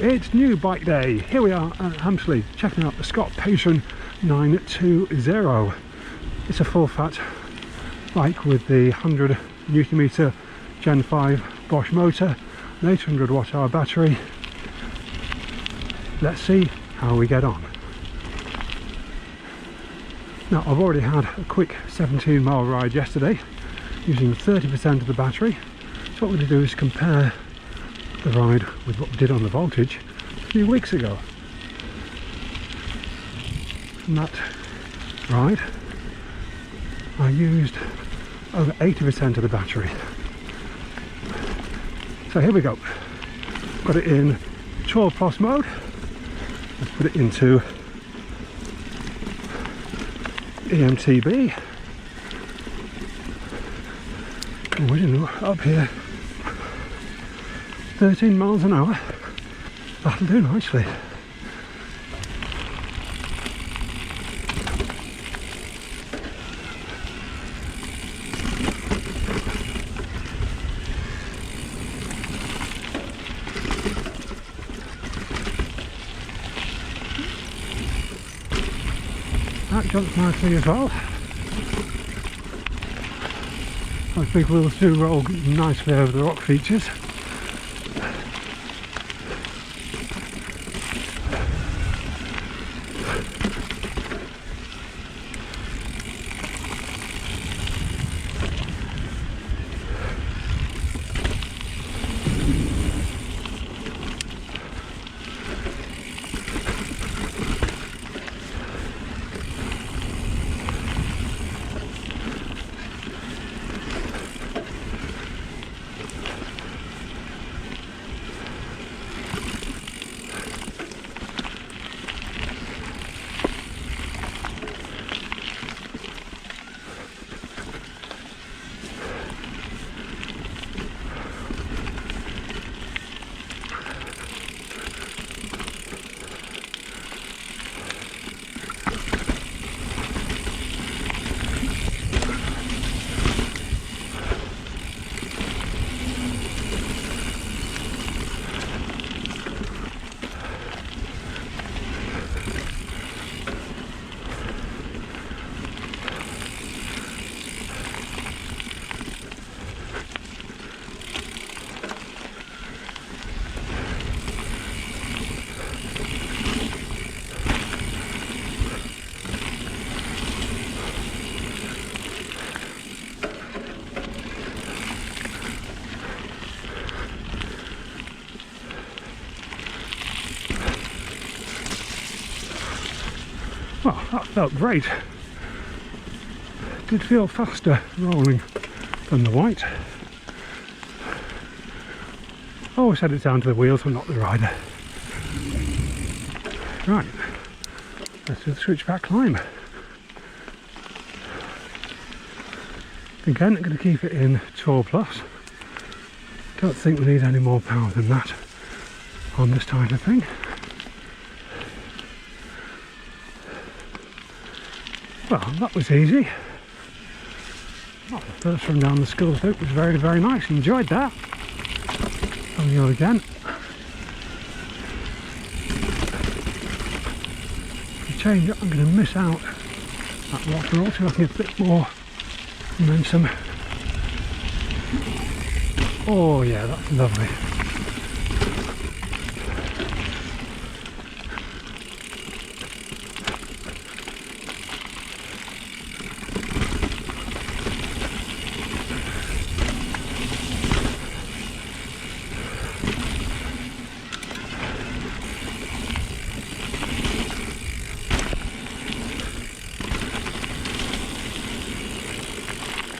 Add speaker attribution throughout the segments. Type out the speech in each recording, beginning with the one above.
Speaker 1: It's new bike day. Here we are at Hamsterley checking out the Scott Patron 920. It's a full fat bike with the 100 Newton meter Gen 5 Bosch motor, an 800 watt hour battery. Let's see how we get on. Now, I've already had a quick 17-mile ride yesterday using 30% of the battery. So what we're going to do is compare the ride with what we did on the voltage a few weeks ago. From that ride I used over 80% of the battery. So here we go. Got it in 12 plus mode. Let's put it into emtb. And we're up here 13 miles an hour. That'll do nicely. That jumps nicely as well. Those big wheels do roll nicely over the rock features. Well, that felt great. Did feel faster rolling than the Whyte. I always set it down to the wheels and not the rider. Right, let's do the switchback climb. Again, I'm going to keep it in 12 plus. Don't think we need any more power than that on this type of thing. Well, that was easy. Well, the first run down the Skulls Loop was very, very nice. Enjoyed that. I'll go again. To change it, I'm going to miss out that rock roll so I can get a bit more momentum. Oh yeah, that's lovely.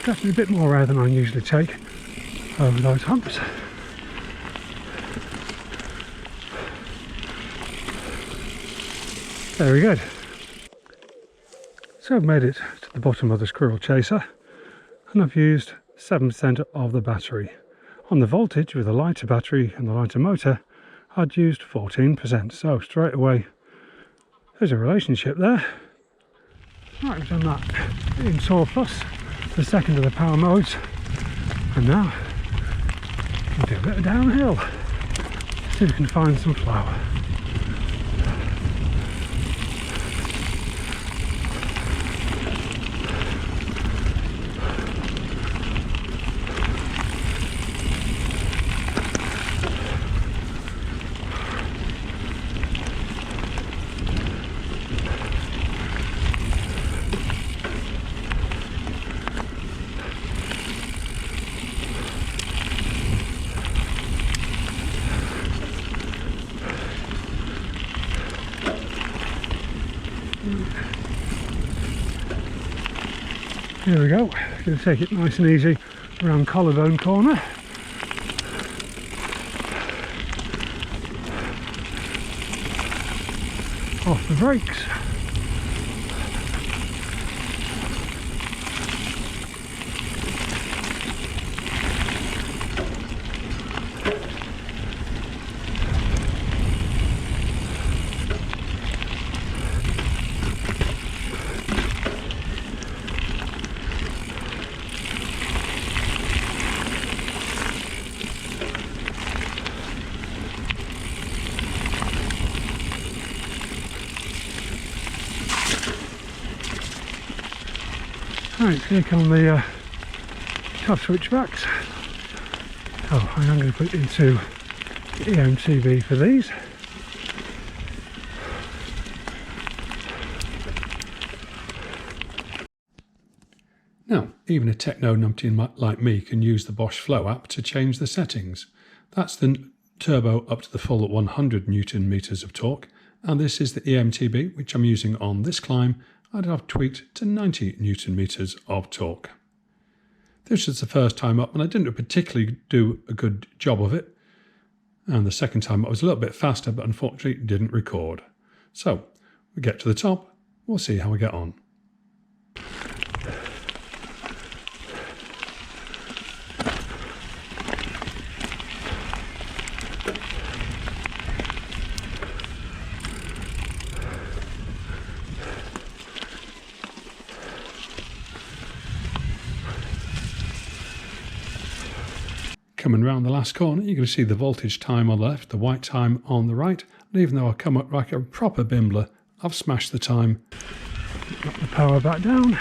Speaker 1: Definitely a bit more air than I usually take over those humps. Very good. So I've made it to the bottom of the Squirrel Chaser and I've used 7% of the battery. On the voltage with a lighter battery and the lighter motor I'd used 14%, so straight away there's a relationship there. Right, we've done that in Thorpe Plus, the second of the power modes, and now we'll do a bit of downhill. see if we can find some flour. Here we go, going to take it nice and easy around collarbone corner. Off the brakes. Right, click on the top switchbacks. Oh, I'm going to put into emtb for these.
Speaker 2: Now, even a techno numpty like me can use the Bosch Flow app to change the settings. That's the turbo up to the full 100 Newton meters of torque, and this is the emtb, which I'm using on this climb. I've tweaked to 90 Newton meters of torque. This was the first time up and I didn't particularly do a good job of it. And the second time I was a little bit faster, but unfortunately didn't record. So we get to the top, we'll see how we get on. Coming round the last corner, you can see the voltage time on the left, the white time on the right, and even though I come up like a proper bimbler, I've smashed the time.
Speaker 1: Got the power back down.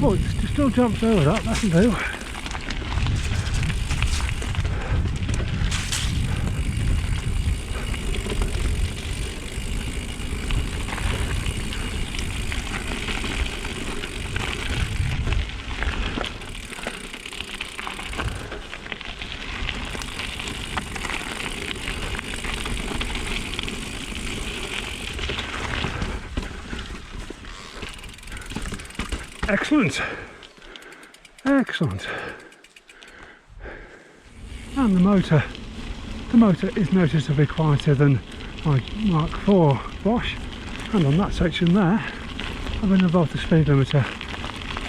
Speaker 1: Oh, it still jumps over that, that'll do. Excellent, excellent. And the motor is noticeably quieter than my Mark IV Bosch, and on that section there I've been above the speed limiter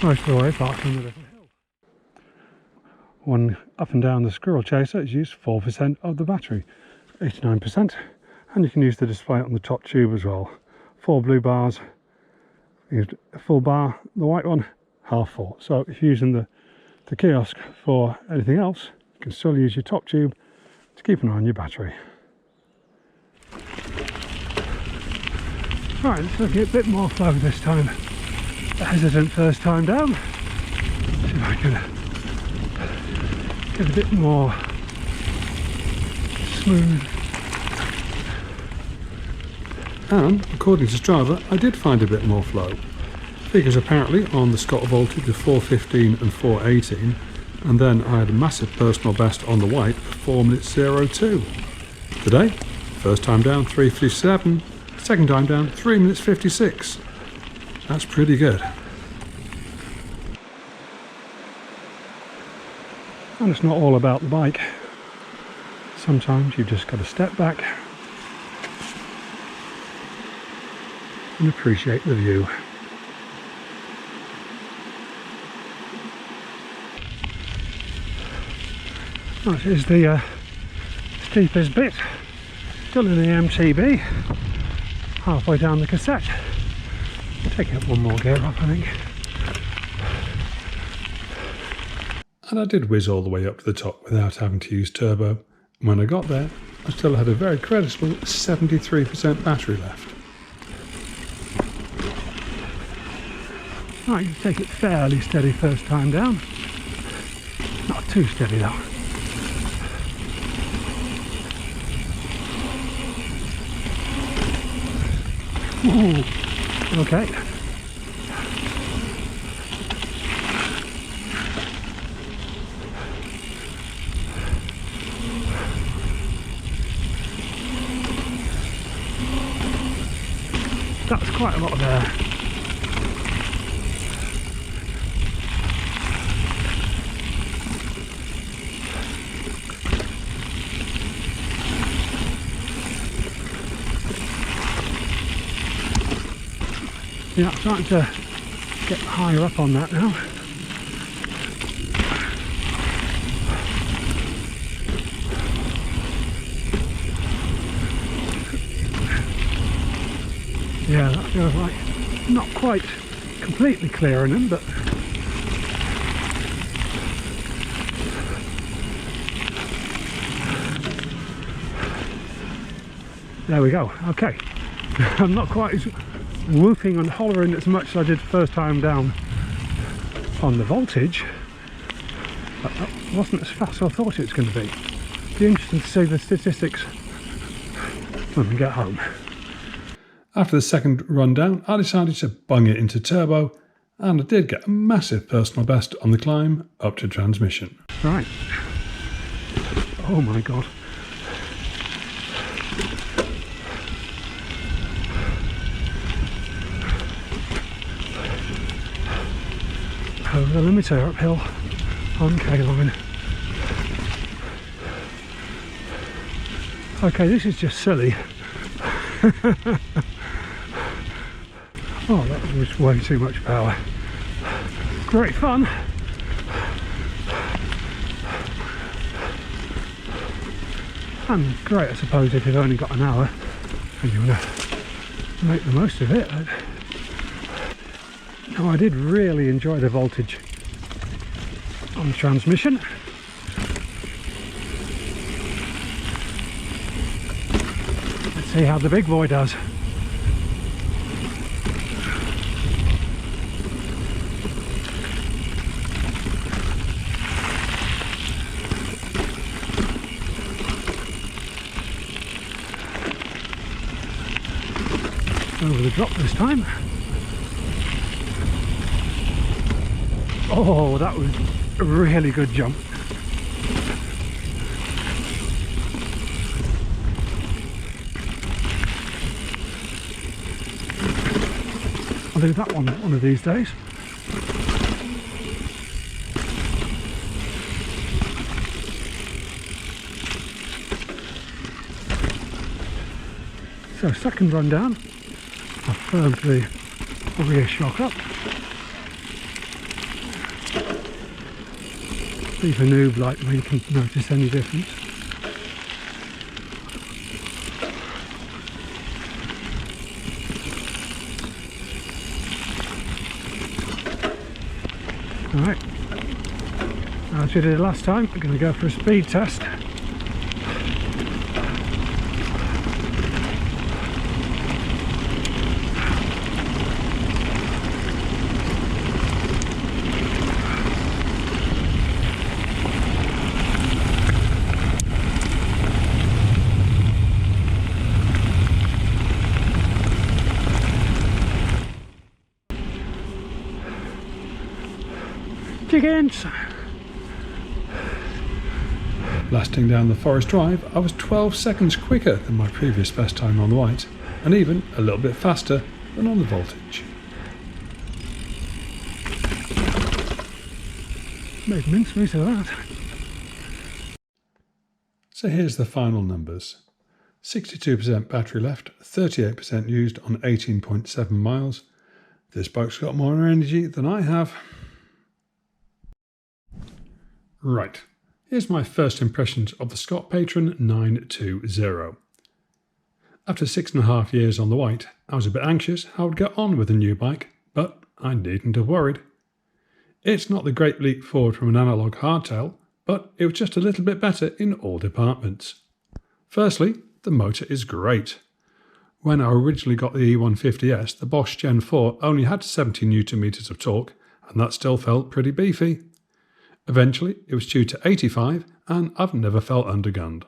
Speaker 1: most of the way apart from the little hill. One up and down the squirrel chaser is used 4% of the battery, 89%, and you can use the display on the top tube as well. 4 blue bars. Used a full bar, the white one half full. So if you're using the kiosk for anything else, you can still use your top tube to keep an eye on your battery. Right, let's look at a bit more flow this time. A hesitant first time down. See if I can get a bit more smooth.
Speaker 2: And according to Strava, I did find a bit more flow. Figures apparently on the Scott voltage of 415 and 418, and then I had a massive personal best on the Whyte of 4 minutes 02. Today, first time down 3:57, second time down 3 minutes 56. That's pretty good.
Speaker 1: And it's not all about the bike. sometimes you've just got to step back and appreciate the view. That is the steepest bit, still in the MTB, halfway down the cassette. Taking up one more gear up, I think.
Speaker 2: And I did whiz all the way up to the top without having to use turbo. When I got there, I still had a very creditable 73% battery left.
Speaker 1: Right, you take it fairly steady first time down. Not too steady though. Ooh, okay. That's quite a lot of air. Yeah, I'm starting to get higher up on that now. Yeah, that feels like not quite completely clearing them, but there we go. Okay. I'm not quite as whooping and hollering as much as I did first time down on the voltage, but that wasn't as fast as I thought it was going to be. Be interesting to see the statistics when we get home.
Speaker 2: After the second run down, I decided to bung it into turbo, and I did get a massive personal best on the climb up to transmission.
Speaker 1: Right. Oh my god. Over the limiter uphill on K-line. Okay, this is just silly. Oh, that was way too much power. Great fun. And great, I suppose, if you've only got an hour and you want to make the most of it. Now, I did really enjoy the voltage on the transmission. Let's see how the big boy does. Over the drop this time. Oh, that was a really good jump. I'll do that one of these days. So second run down, I firmed the rear shock up. If a noob like me can notice any difference. Alright, as we did last time, we're going to go for a speed test. Chickens!
Speaker 2: Blasting down the forest drive, I was 12 seconds quicker than my previous best time on the Whyte, and even a little bit faster than on the voltage. Made mincemeat of that. So here's the final numbers. 62% battery left, 38% used on 18.7 miles. This bike's got more energy than I have. Right, here's my first impressions of the Scott Patron 920. After 6.5 years on the Whyte, I was a bit anxious how I would get on with a new bike, but I needn't have worried. It's not the great leap forward from an analogue hardtail, but it was just a little bit better in all departments. Firstly, the motor is great. When I originally got the E150S, the Bosch Gen 4 only had 70 Nm of torque, and that still felt pretty beefy. Eventually, it was tuned to 85, and I've never felt undergunned.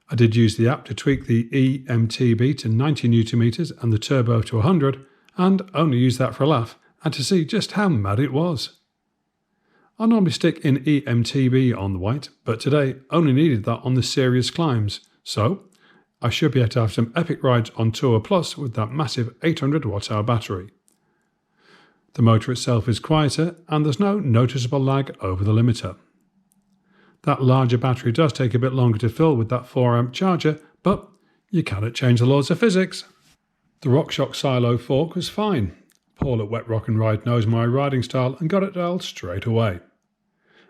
Speaker 2: I did use the app to tweak the emtb to 90 Nm and the turbo to 100, and only used that for a laugh, and to see just how mad it was. I normally stick in emtb on the Whyte, but today only needed that on the serious climbs, so I should be able to have some epic rides on Tour Plus with that massive 800 Wh battery. The motor itself is quieter and there's no noticeable lag over the limiter. That larger battery does take a bit longer to fill with that 4 A charger, but you cannot change the laws of physics. The RockShox silo fork was fine. Paul at Wet Rock and Ride knows my riding style and got it dialed straight away.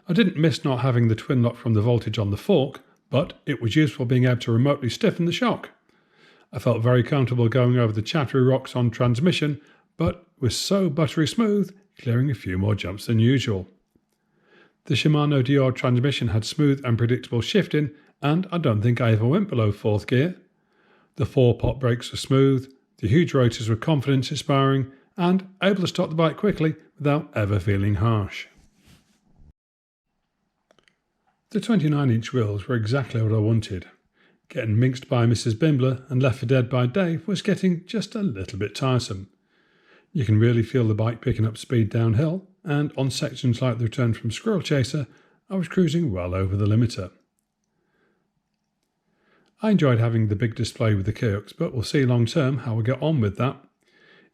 Speaker 2: I didn't miss not having the twin lock from the voltage on the fork, but it was useful being able to remotely stiffen the shock. I felt very comfortable going over the chattery rocks on transmission, but was so buttery smooth, clearing a few more jumps than usual. The Shimano Dior transmission had smooth and predictable shifting, and I don't think I ever went below 4th gear. The 4-pot brakes were smooth, the huge rotors were confidence-inspiring, and able to stop the bike quickly without ever feeling harsh. The 29-inch wheels were exactly what I wanted. Getting minxed by Mrs. Bimbler and left for dead by Dave was getting just a little bit tiresome. You can really feel the bike picking up speed downhill, and on sections like the return from Squirrel Chaser, I was cruising well over the limiter. I enjoyed having the big display with the kayaks, but we'll see long term how we get on with that.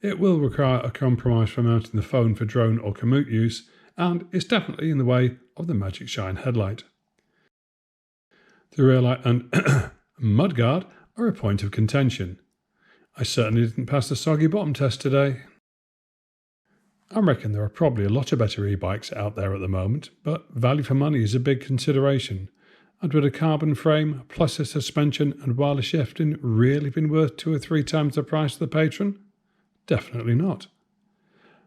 Speaker 2: It will require a compromise for mounting the phone for drone or commute use, and is definitely in the way of the Magic Shine headlight. The rear light and mudguard are a point of contention. I certainly didn't pass the soggy bottom test today. I reckon there are probably a lot of better e-bikes out there at the moment, but value for money is a big consideration. And would a carbon frame plus a suspension and wireless shifting really been worth 2 or 3 times the price of the Patron? Definitely not.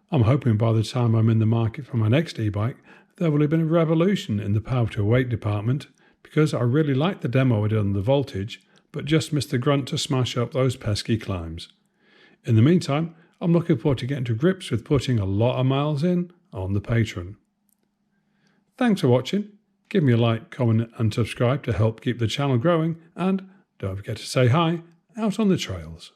Speaker 2: I'm hoping by the time I'm in the market for my next e-bike, there will have been a revolution in the power to weight department, because I really liked the demo I did on the voltage, but just missed the grunt to smash up those pesky climbs. In the meantime, I'm looking forward to getting to grips with putting a lot of miles in on the Patron. Thanks for watching. Give me a like, comment and subscribe to help keep the channel growing, and don't forget to say hi out on the trails.